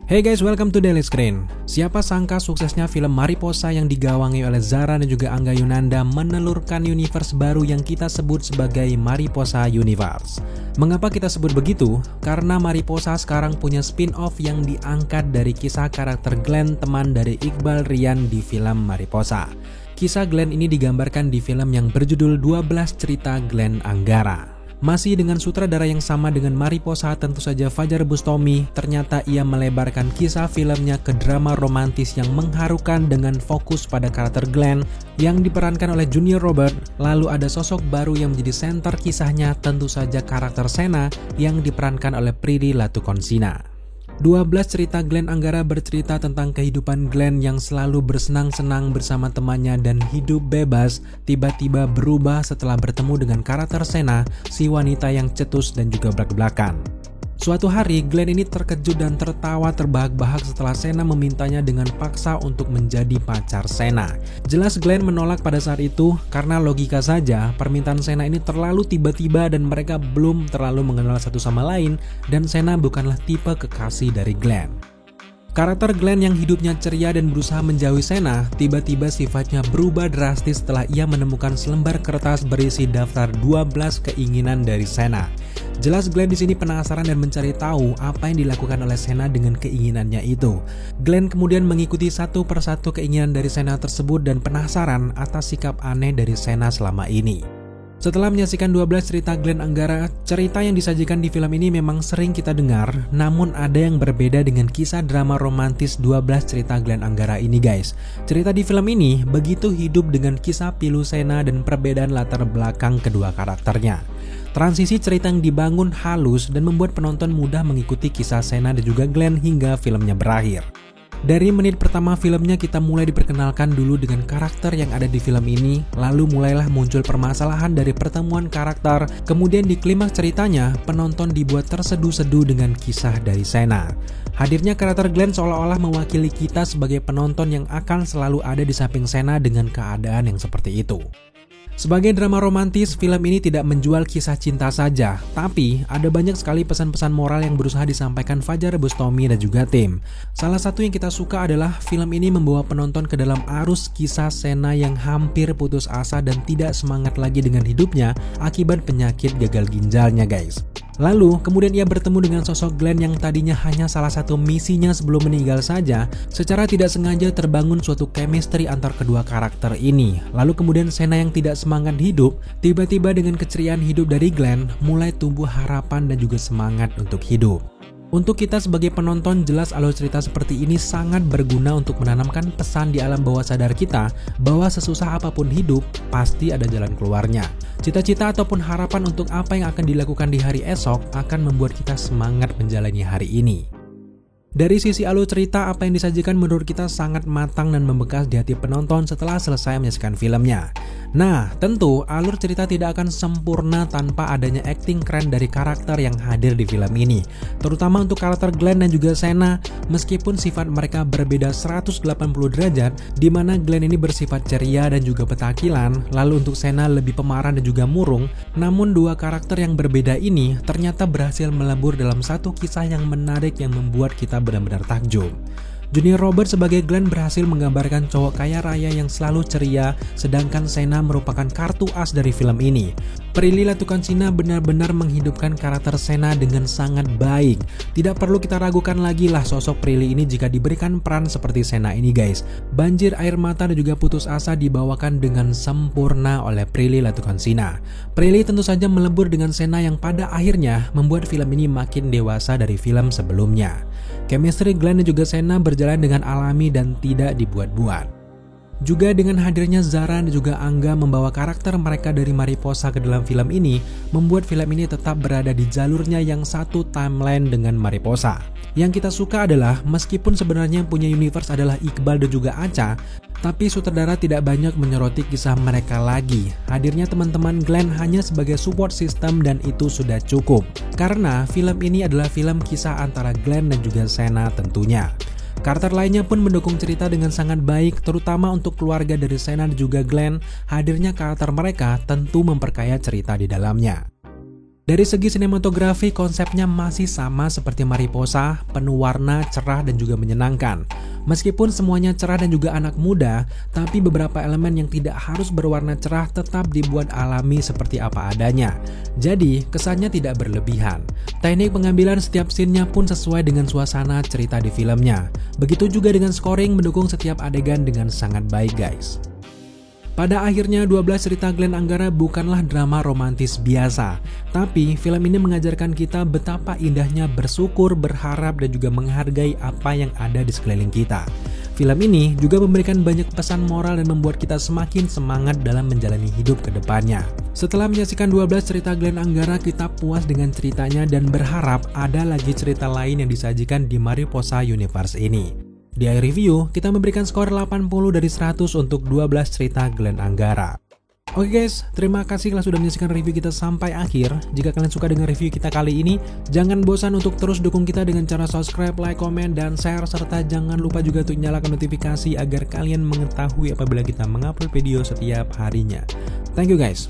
Hey guys, welcome to Daily Screen. Siapa sangka suksesnya film Mariposa yang digawangi oleh Zara dan juga Angga Yunanda menelurkan universe baru yang kita sebut sebagai Mariposa Universe. Mengapa kita sebut begitu? Karena Mariposa sekarang punya spin-off yang diangkat dari kisah karakter Glenn, teman dari Iqbal Rian di film Mariposa. Kisah Glenn ini digambarkan di film yang berjudul 12 Cerita Glenn Anggara. Masih dengan sutradara yang sama dengan Mariposa, tentu saja Fajar Bustami, ternyata ia melebarkan kisah filmnya ke drama romantis yang mengharukan dengan fokus pada karakter Glenn yang diperankan oleh Junior Robert. Lalu ada sosok baru yang menjadi senter kisahnya, tentu saja karakter Sena yang diperankan oleh Prilly Latukonsina. 12 Cerita Glenn Anggara bercerita tentang kehidupan Glenn yang selalu bersenang-senang bersama temannya dan hidup bebas tiba-tiba berubah setelah bertemu dengan karakter Sena, si wanita yang cetus dan juga belak-belakan. Suatu hari Glenn ini terkejut dan tertawa terbahak-bahak setelah Sena memintanya dengan paksa untuk menjadi pacar Sena. Jelas Glenn menolak pada saat itu karena logika saja permintaan Sena ini terlalu tiba-tiba dan mereka belum terlalu mengenal satu sama lain dan Sena bukanlah tipe kekasih dari Glenn. Karakter Glenn yang hidupnya ceria dan berusaha menjauhi Sena, tiba-tiba sifatnya berubah drastis setelah ia menemukan selembar kertas berisi daftar 12 keinginan dari Sena. Jelas Glenn di sini penasaran dan mencari tahu apa yang dilakukan oleh Sena dengan keinginannya itu. Glenn kemudian mengikuti satu persatu keinginan dari Sena tersebut dan penasaran atas sikap aneh dari Sena selama ini. Setelah menyaksikan 12 Cerita Glenn Anggara, cerita yang disajikan di film ini memang sering kita dengar, namun ada yang berbeda dengan kisah drama romantis 12 Cerita Glenn Anggara ini guys. Cerita di film ini begitu hidup dengan kisah pilu Sena dan perbedaan latar belakang kedua karakternya. Transisi cerita yang dibangun halus dan membuat penonton mudah mengikuti kisah Sena dan juga Glenn hingga filmnya berakhir. Dari menit pertama filmnya kita mulai diperkenalkan dulu dengan karakter yang ada di film ini, lalu mulailah muncul permasalahan dari pertemuan karakter, kemudian di klimaks ceritanya penonton dibuat terseduh-seduh dengan kisah dari Sena. Hadirnya karakter Glenn seolah-olah mewakili kita sebagai penonton yang akan selalu ada di samping Sena dengan keadaan yang seperti itu. Sebagai drama romantis, film ini tidak menjual kisah cinta saja, tapi ada banyak sekali pesan-pesan moral yang berusaha disampaikan Fajar Bustami dan juga tim. Salah satu yang kita suka adalah film ini membawa penonton ke dalam arus kisah Sena yang hampir putus asa dan tidak semangat lagi dengan hidupnya akibat penyakit gagal ginjalnya guys. Lalu, kemudian ia bertemu dengan sosok Glenn yang tadinya hanya salah satu misinya sebelum meninggal saja. Secara tidak sengaja terbangun suatu chemistry antar kedua karakter ini. Lalu kemudian Sena yang tidak semangat hidup, tiba-tiba dengan keceriaan hidup dari Glenn, mulai tumbuh harapan dan juga semangat untuk hidup. Untuk kita sebagai penonton, jelas alur cerita seperti ini sangat berguna untuk menanamkan pesan di alam bawah sadar kita bahwa sesusah apapun hidup, pasti ada jalan keluarnya. Cita-cita ataupun harapan untuk apa yang akan dilakukan di hari esok akan membuat kita semangat menjalani hari ini. Dari sisi alur cerita, apa yang disajikan menurut kita sangat matang dan membekas di hati penonton setelah selesai menyaksikan filmnya. Nah, tentu alur cerita tidak akan sempurna tanpa adanya akting keren dari karakter yang hadir di film ini. Terutama untuk karakter Glenn dan juga Sena, meskipun sifat mereka berbeda 180 derajat, di mana Glenn ini bersifat ceria dan juga petakilan, lalu untuk Sena lebih pemarah dan juga murung, namun dua karakter yang berbeda ini ternyata berhasil melebur dalam satu kisah yang menarik yang membuat kita benar-benar takjub. Junior Robert sebagai Glenn berhasil menggambarkan cowok kaya raya yang selalu ceria, sedangkan Sena merupakan kartu as dari film ini. Prilly Latukonsina benar-benar menghidupkan karakter Sena dengan sangat baik. Tidak perlu kita ragukan lagi lah sosok Prilly ini jika diberikan peran seperti Sena ini guys. Banjir air mata dan juga putus asa dibawakan dengan sempurna oleh Prilly Latukonsina. Prilly tentu saja melebur dengan Sena yang pada akhirnya membuat film ini makin dewasa dari film sebelumnya. Chemistry Glenn dan juga Sena berjalan dengan alami dan tidak dibuat-buat. Juga dengan hadirnya Zara dan juga Angga membawa karakter mereka dari Mariposa ke dalam film ini, membuat film ini tetap berada di jalurnya yang satu timeline dengan Mariposa. Yang kita suka adalah meskipun sebenarnya yang punya universe adalah Iqbal dan juga Acha, tapi sutradara tidak banyak menyoroti kisah mereka lagi. Hadirnya teman-teman Glenn hanya sebagai support system dan itu sudah cukup. Karena film ini adalah film kisah antara Glenn dan juga Sena tentunya. Karakter lainnya pun mendukung cerita dengan sangat baik, terutama untuk keluarga dari Senna dan juga Glenn. Hadirnya karakter mereka tentu memperkaya cerita di dalamnya. Dari segi sinematografi, konsepnya masih sama seperti Mariposa, penuh warna, cerah, dan juga menyenangkan. Meskipun semuanya cerah dan juga anak muda, tapi beberapa elemen yang tidak harus berwarna cerah tetap dibuat alami seperti apa adanya. Jadi, kesannya tidak berlebihan. Teknik pengambilan setiap scene-nya pun sesuai dengan suasana cerita di filmnya. Begitu juga dengan scoring mendukung setiap adegan dengan sangat baik, guys. Pada akhirnya 12 cerita Glenn Anggara bukanlah drama romantis biasa, tapi film ini mengajarkan kita betapa indahnya bersyukur, berharap, dan juga menghargai apa yang ada di sekeliling kita. Film ini juga memberikan banyak pesan moral dan membuat kita semakin semangat dalam menjalani hidup ke depannya. Setelah menyaksikan 12 cerita Glenn Anggara, kita puas dengan ceritanya dan berharap ada lagi cerita lain yang disajikan di Mariposa Universe ini. Di akhir review, kita memberikan skor 80 dari 100 untuk 12 cerita Glenn Anggara. Oke guys, terima kasih telah sudah menyaksikan review kita sampai akhir. Jika kalian suka dengan review kita kali ini, jangan bosan untuk terus dukung kita dengan cara subscribe, like, komen, dan share. Serta jangan lupa juga untuk nyalakan notifikasi agar kalian mengetahui apabila kita mengupload video setiap harinya. Thank you guys.